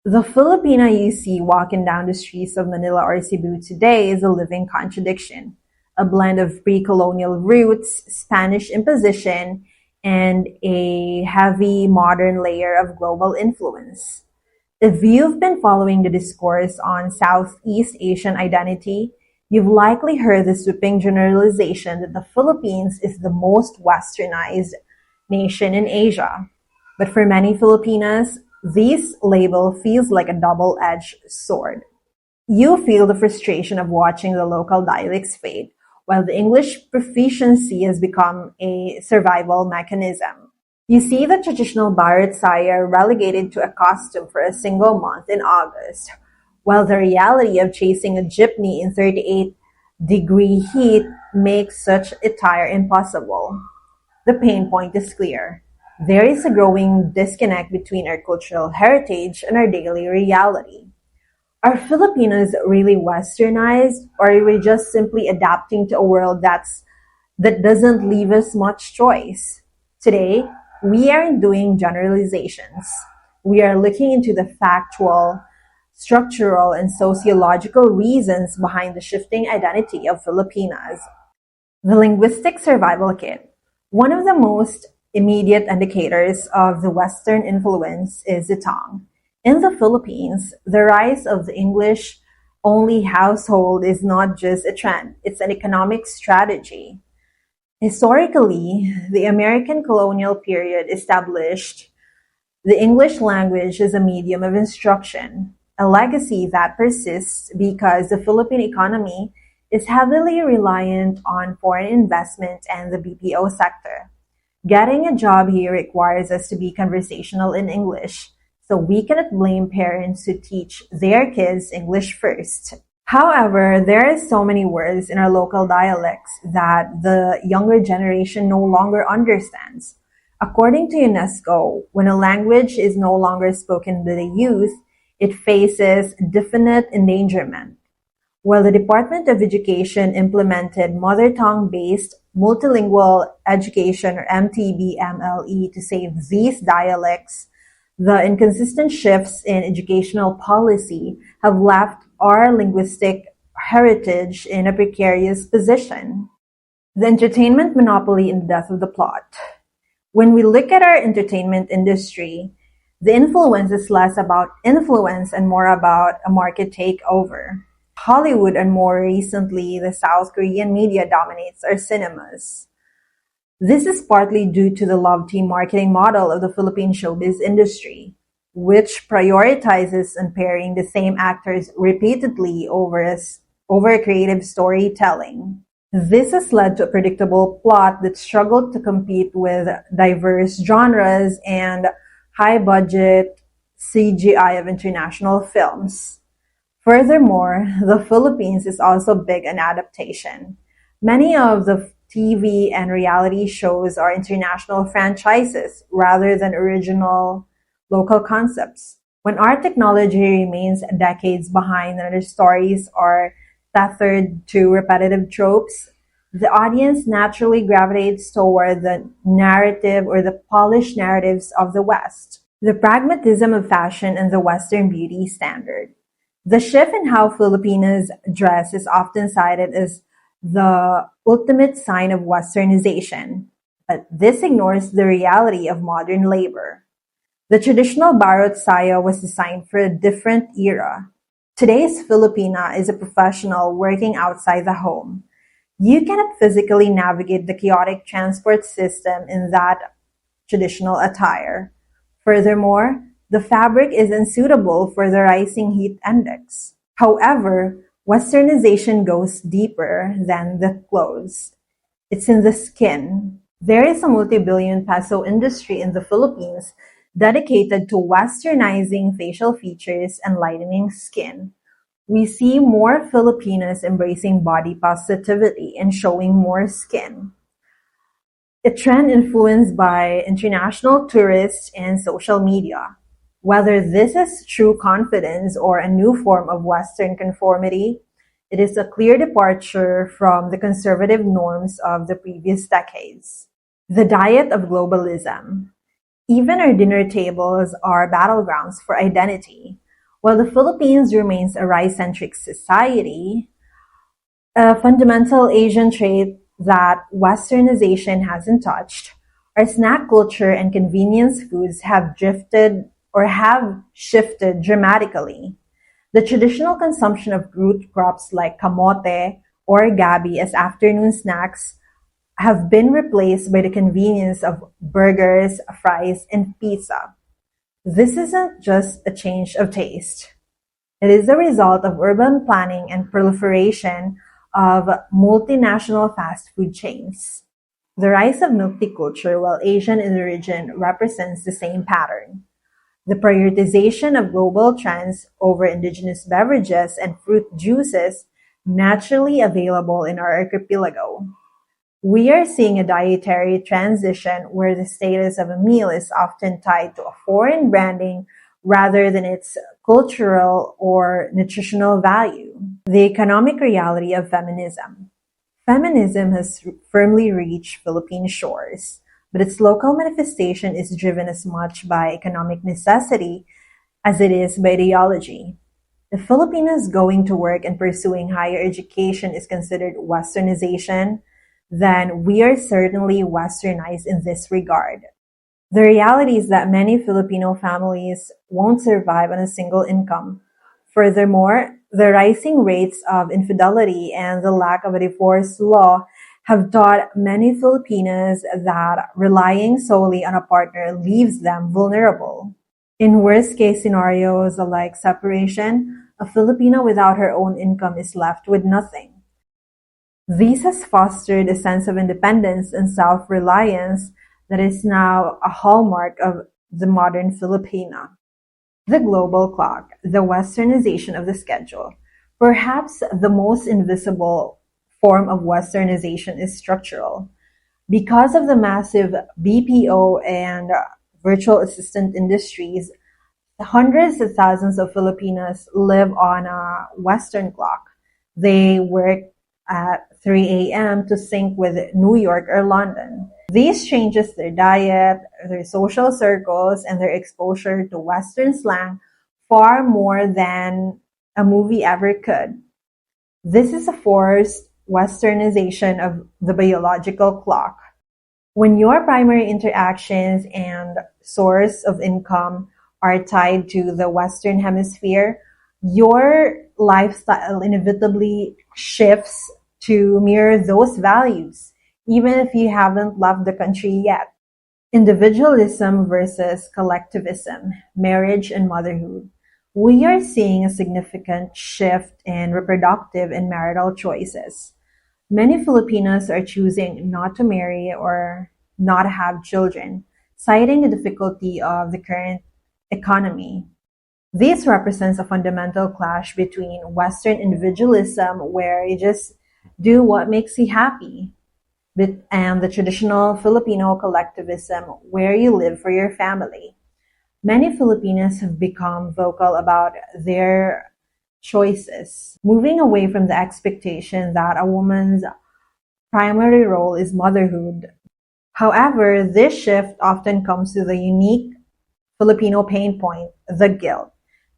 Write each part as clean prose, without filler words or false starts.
The Filipina you see walking down the streets of Manila or Cebu today is a living contradiction, a blend of pre-colonial roots, Spanish imposition, and a heavy modern layer of global influence. If you've been following the discourse on Southeast Asian identity, you've likely heard the sweeping generalization that the Philippines is the most westernized nation in Asia. But for many Filipinas, this label feels like a double-edged sword. You feel the frustration of watching the local dialects fade, while the English proficiency has become a survival mechanism. You see the traditional Bharat Saya relegated to a costume for a single month in August, while the reality of chasing a jeepney in 38-degree heat makes such attire impossible. The pain point is clear. There is a growing disconnect between our cultural heritage and our daily reality. Are Filipinos really westernized, or are we just simply adapting to a world that doesn't leave us much choice? Today, we aren't doing generalizations. We are looking into the factual, structural, and sociological reasons behind the shifting identity of Filipinas. The linguistic survival kit. One of the most immediate indicators of the Western influence is the tongue. In the Philippines, the rise of the English-only household is not just a trend, it's an economic strategy. Historically, the American colonial period established the English language as a medium of instruction, a legacy that persists because the Philippine economy is heavily reliant on foreign investment and the BPO sector. Getting a job here requires us to be conversational in English, so we cannot blame parents who teach their kids English first. However, there are so many words in our local dialects that the younger generation no longer understands. According to UNESCO, when a language is no longer spoken by the youth, it faces definite endangerment. While the Department of Education implemented mother tongue-based multilingual education or MTB-MLE to save these dialects, the inconsistent shifts in educational policy have left our linguistic heritage in a precarious position. The entertainment monopoly and the death of the plot. When we look at our entertainment industry, the influence is less about influence and more about a market takeover. Hollywood and more recently, the South Korean media dominates our cinemas. This is partly due to the love team marketing model of the Philippine showbiz industry, which prioritizes on pairing the same actors repeatedly over creative storytelling. This has led to a predictable plot that struggled to compete with diverse genres and high-budget CGI of international films. Furthermore, the Philippines is also big on adaptation. Many of the TV and reality shows are international franchises rather than original local concepts. When our technology remains decades behind and our stories are tethered to repetitive tropes, the audience naturally gravitates toward the narrative or the polished narratives of the West. The pragmatism of fashion and the Western beauty standard. The shift in how Filipinas dress is often cited as the ultimate sign of Westernization, but this ignores the reality of modern labor. The traditional Barot Saya was designed for a different era. Today's Filipina is a professional working outside the home. You cannot physically navigate the chaotic transport system in that traditional attire. Furthermore, the fabric is unsuitable for the rising heat index. However, Westernization goes deeper than the clothes. It's in the skin. There is a multi-billion peso industry in the Philippines dedicated to westernizing facial features and lightening skin. We see more Filipinas embracing body positivity and showing more skin. A trend influenced by international tourists and social media. Whether this is true confidence or a new form of Western conformity, it is a clear departure from the conservative norms of the previous decades. The diet of globalism. Even our dinner tables are battlegrounds for identity. While the Philippines remains a rice-centric society, a fundamental Asian trait that Westernization hasn't touched, our snack culture and convenience foods have shifted dramatically. The traditional consumption of root crops like kamote or gabi as afternoon snacks have been replaced by the convenience of burgers, fries, and pizza. This isn't just a change of taste. It is the result of urban planning and proliferation of multinational fast food chains. The rise of milk tea culture, while Asian in origin, represents the same pattern. The prioritization of global trends over indigenous beverages and fruit juices naturally available in our archipelago. We are seeing a dietary transition where the status of a meal is often tied to a foreign branding rather than its cultural or nutritional value. The economic reality of feminism. Feminism has firmly reached Philippine shores, but its local manifestation is driven as much by economic necessity as it is by ideology. If Filipinos going to work and pursuing higher education is considered Westernization, then we are certainly Westernized in this regard. The reality is that many Filipino families won't survive on a single income. Furthermore, the rising rates of infidelity and the lack of a divorce law have taught many Filipinas that relying solely on a partner leaves them vulnerable. In worst-case scenarios like separation, a Filipina without her own income is left with nothing. This has fostered a sense of independence and self-reliance that is now a hallmark of the modern Filipina. The global clock, the Westernization of the schedule. Perhaps the most invisible form of Westernization is structural. Because of the massive BPO and virtual assistant industries, hundreds of thousands of Filipinos live on a Western clock. They work at 3 a.m. to sync with New York or London. This changes their diet, their social circles, and their exposure to Western slang far more than a movie ever could. This is a forced Westernization of the biological clock. When your primary interactions and source of income are tied to the Western Hemisphere, your lifestyle inevitably shifts to mirror those values, even if you haven't left the country yet. Individualism versus collectivism, marriage and motherhood. We are seeing a significant shift in reproductive and marital choices. Many Filipinos are choosing not to marry or not have children, citing the difficulty of the current economy. This represents a fundamental clash between Western individualism, where you just do what makes you happy, and the traditional Filipino collectivism, where you live for your family. Many Filipinos have become vocal about their choices, moving away from the expectation that a woman's primary role is motherhood. However, this shift often comes with a unique Filipino pain point, the guilt.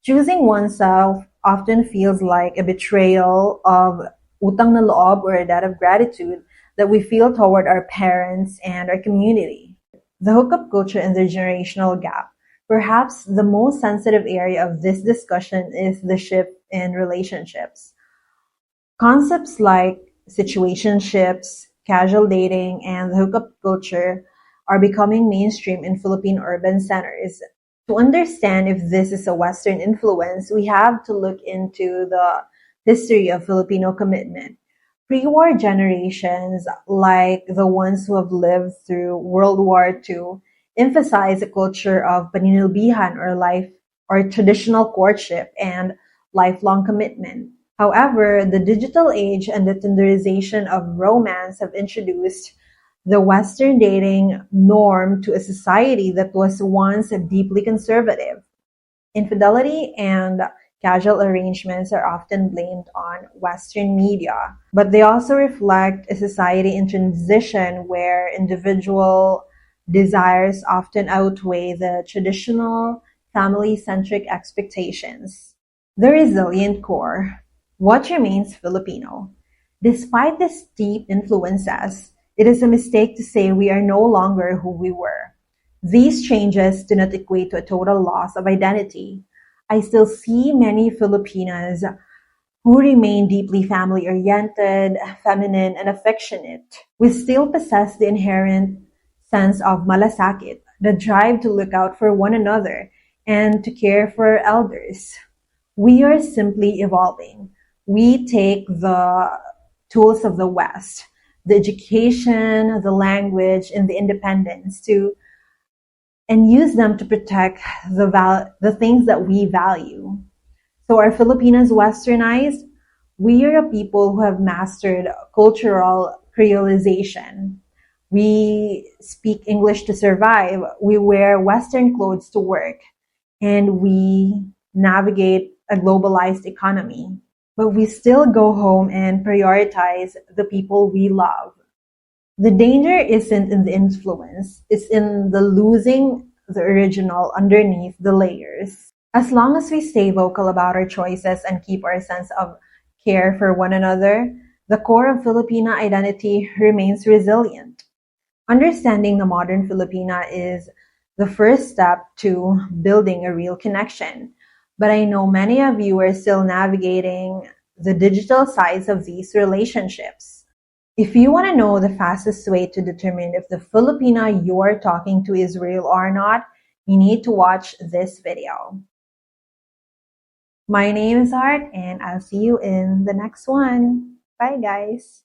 Choosing oneself often feels like a betrayal of utang na loob, or a debt of gratitude that we feel toward our parents and our community. The hookup culture and the generational gap. Perhaps the most sensitive area of this discussion is the shift in relationships. Concepts like situationships, casual dating, and the hookup culture are becoming mainstream in Philippine urban centers. To understand if this is a Western influence, we have to look into the history of Filipino commitment. Pre-war generations, like the ones who have lived through World War II, emphasize a culture of paninilbihan, or life or traditional courtship and lifelong commitment. However, the digital age and the tenderization of romance have introduced the Western dating norm to a society that was once deeply conservative. Infidelity and casual arrangements are often blamed on Western media, but they also reflect a society in transition where individual desires often outweigh the traditional family-centric expectations. The resilient core. What remains Filipino? Despite these deep influences, it is a mistake to say we are no longer who we were. These changes do not equate to a total loss of identity. I still see many Filipinas who remain deeply family-oriented, feminine, and affectionate. We still possess the inherent sense of malasakit, the drive to look out for one another and to care for elders. We are simply evolving. We take the tools of the West, the education, the language, and the independence and use them to protect the things that we value. So are Filipinas Westernized? We are a people who have mastered cultural creolization. We speak English to survive. We wear Western clothes to work. And we navigate a globalized economy. But we still go home and prioritize the people we love. The danger isn't in the influence, it's in the losing the original underneath the layers. As long as we stay vocal about our choices and keep our sense of care for one another, the core of Filipina identity remains resilient. Understanding the modern Filipina is the first step to building a real connection. But I know many of you are still navigating the digital sides of these relationships. If you want to know the fastest way to determine if the Filipina you're talking to is real or not, you need to watch this video. My name is Art, and I'll see you in the next one. Bye, guys.